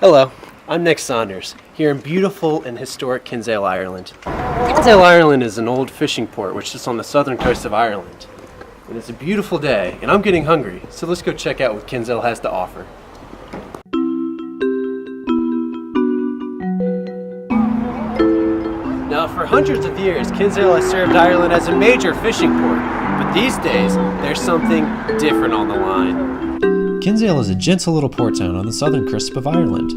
Hello, I'm Nick Saunders, here in beautiful and historic Kinsale, Ireland. Kinsale, Ireland is an old fishing port which sits on the southern coast of Ireland. And it's a beautiful day, and I'm getting hungry, so let's go check out what Kinsale has to offer. Now, for hundreds of years, Kinsale has served Ireland as a major fishing port, but these days, there's something different on the line. Kinsale is a gentle little port town on the southern crisp of Ireland.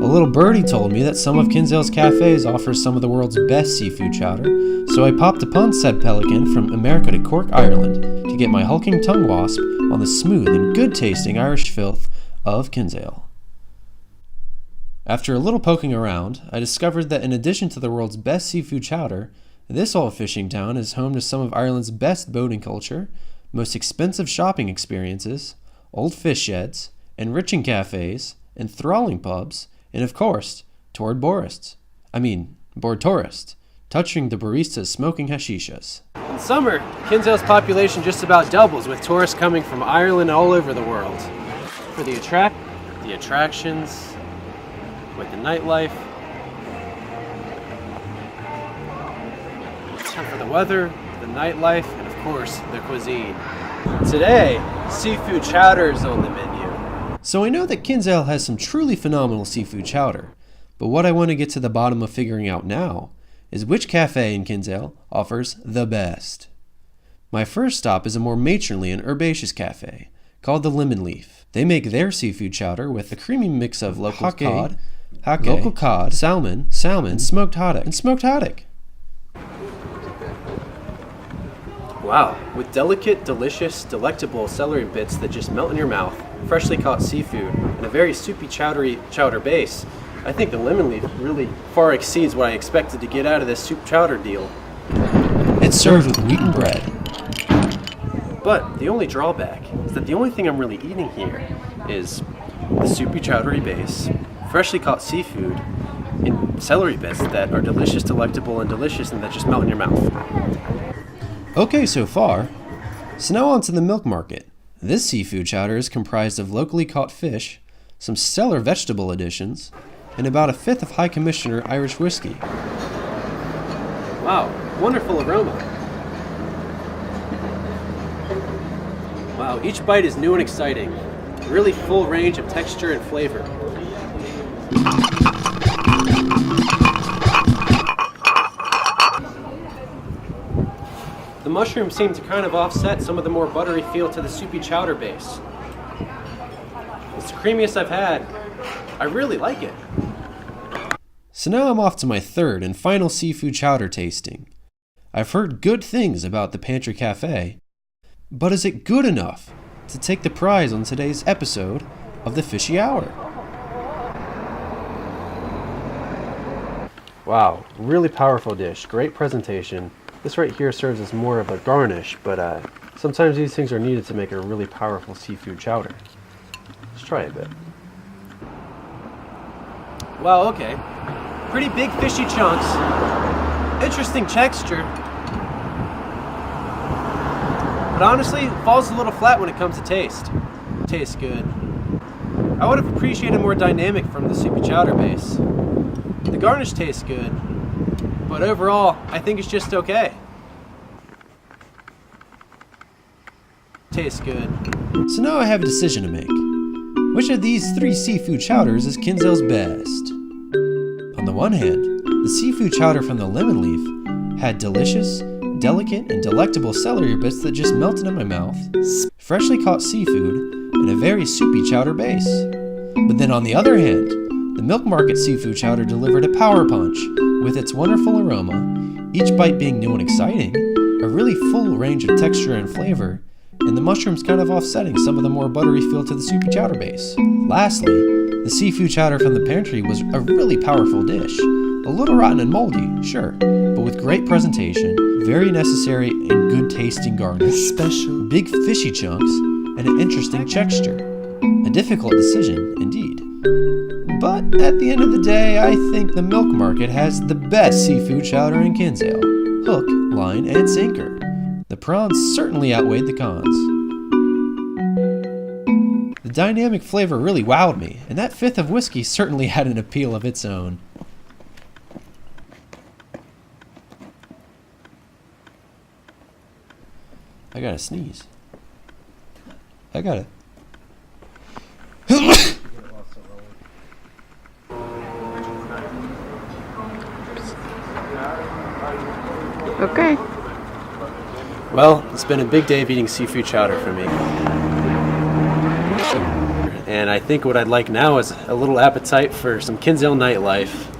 A little birdie told me that some of Kinsale's cafes offer some of the world's best seafood chowder, so I popped upon said pelican from America to Cork, Ireland, to get my hulking tongue wasp on the smooth and good-tasting Irish filth of Kinsale. After a little poking around, I discovered that in addition to the world's best seafood chowder, this old fishing town is home to some of Ireland's best boating culture, most expensive shopping experiences, old fish sheds, enriching cafes, enthralling pubs, and of course, bored tourists, touching the baristas smoking hashishas. In summer, Kinsale's population just about doubles with tourists coming from Ireland all over the world. For the attractions, with the nightlife, for the weather, the nightlife, and of course, the cuisine. Today, seafood chowder is on the menu. So I know that Kinsale has some truly phenomenal seafood chowder, but what I want to get to the bottom of figuring out now is which cafe in Kinsale offers the best. My first stop is a more matronly and herbaceous cafe called the Lemon Leaf. They make their seafood chowder with a creamy mix of local cod, salmon, and smoked haddock. Wow, with delicate, delicious, delectable celery bits that just melt in your mouth, freshly caught seafood, and a very soupy, chowdery chowder base, I think the Lemon Leaf really far exceeds what I expected to get out of this soup chowder deal. It's served with wheaten bread. But the only drawback is that the only thing I'm really eating here is the soupy, chowdery base, freshly caught seafood, and celery bits that are delicious, delectable, and delicious, and that just melt in your mouth. Okay so far. So now on to the milk market. This seafood chowder is comprised of locally caught fish, some stellar vegetable additions, and about a fifth of High Commissioner Irish whiskey. Wow, wonderful aroma. Wow, each bite is new and exciting. Really full range of texture and flavor. The mushrooms seem to kind of offset some of the more buttery feel to the soupy chowder base. It's the creamiest I've had. I really like it. So now I'm off to my third and final seafood chowder tasting. I've heard good things about the Pantry Cafe, but is it good enough to take the prize on today's episode of the Fishy Hour? Wow, really powerful dish. Great presentation. This right here serves as more of a garnish, but sometimes these things are needed to make a really powerful seafood chowder. Let's try a bit. Wow, okay. Pretty big fishy chunks. Interesting texture. But honestly, it falls a little flat when it comes to taste. Tastes good. I would have appreciated more dynamic from the soupy chowder base. The garnish tastes good, but overall, I think it's just okay. Tastes good. So now I have a decision to make. Which of these three seafood chowders is Kinsale's best? On the one hand, the seafood chowder from the Lemon Leaf had delicious, delicate, and delectable celery bits that just melted in my mouth, freshly caught seafood, and a very soupy chowder base. But then on the other hand, the Milk Market seafood chowder delivered a power punch with its wonderful aroma, each bite being new and exciting, a really full range of texture and flavor, and the mushrooms kind of offsetting some of the more buttery feel to the soupy chowder base. Lastly, the seafood chowder from the pantry was a really powerful dish. A little rotten and moldy, sure, but with great presentation, very necessary and good tasting garnish, special big fishy chunks, and an interesting texture. A difficult decision, indeed. But at the end of the day, I think the Milk Market has the best seafood chowder in Kinsale. Hook, line, and sinker. The prawns certainly outweighed the cons. The dynamic flavor really wowed me, and that fifth of whiskey certainly had an appeal of its own. I gotta sneeze. I gotta. Okay. Well, it's been a big day of eating seafood chowder for me. And I think what I'd like now is a little appetite for some Kinsale nightlife.